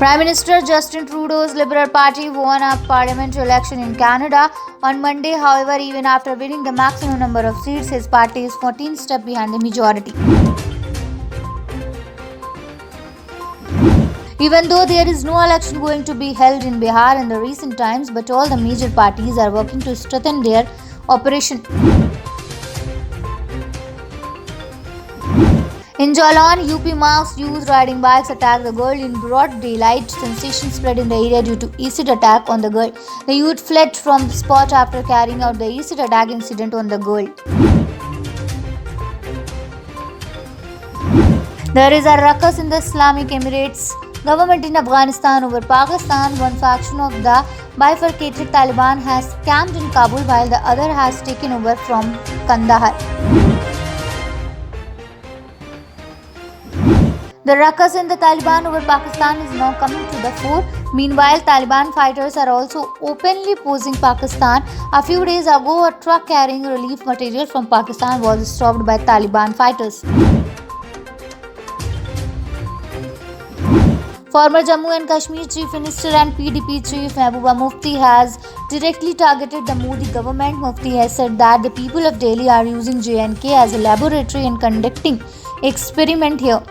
Prime Minister Justin Trudeau's Liberal Party won a parliamentary election in Canada on Monday. However, even after winning the maximum number of seats, his party is 14 steps behind the majority. Even though there is no election going to be held in Bihar in the recent times, but all the major parties are working to strengthen their operation. In Jalan, UP, masked youth riding bikes attacked the girl in broad daylight. Sensation spread in the area due to acid attack on the girl. The youth fled from the spot after carrying out the acid attack incident on the girl. There is a ruckus in the Islamic Emirates government in Afghanistan over Pakistan. One faction of the bifurcated Taliban has camped in Kabul while the other has taken over from Kandahar. The ruckus in the Taliban over Pakistan is now coming to the fore. Meanwhile, Taliban fighters are also openly opposing Pakistan. A few days ago, a truck carrying relief material from Pakistan was stopped by Taliban fighters. Former Jammu and Kashmir Chief Minister and PDP Chief Mehbooba Mufti has directly targeted the Modi government. Mufti has said that the people of Delhi are using J&K as a laboratory and conducting experiment here.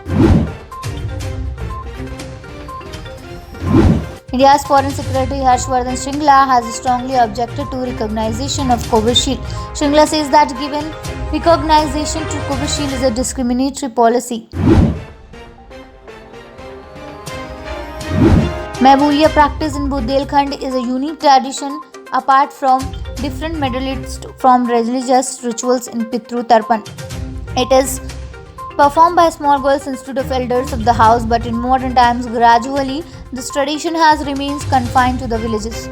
India's Foreign Secretary Harshvardhan Shringla has strongly objected to recognition of Covishield. Shringla says that given recognition to Covishield is a discriminatory policy. Mehboolia practice in Bundelkhand is a unique tradition apart from different medalists from religious rituals in Pitru Tarpan. It is performed by small girls instead of elders of the house, but in modern times, gradually, this tradition has remained confined to the villages.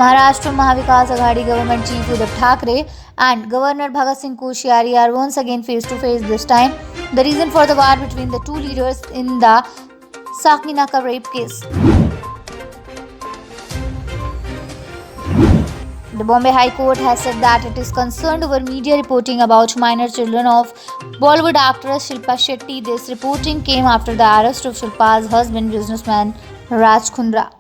Maharashtra Mahavikas Aghadi government chief Uddhav Thackeray and Governor Bhagat Singh Koshyari are once again face to face this time. The reason for the war between the two leaders in the Sakinaka rape case. The Bombay High Court has said that it is concerned over media reporting about minor children of Bollywood actress Shilpa Shetty. This reporting came after the arrest of Shilpa's husband, businessman Raj Kundra.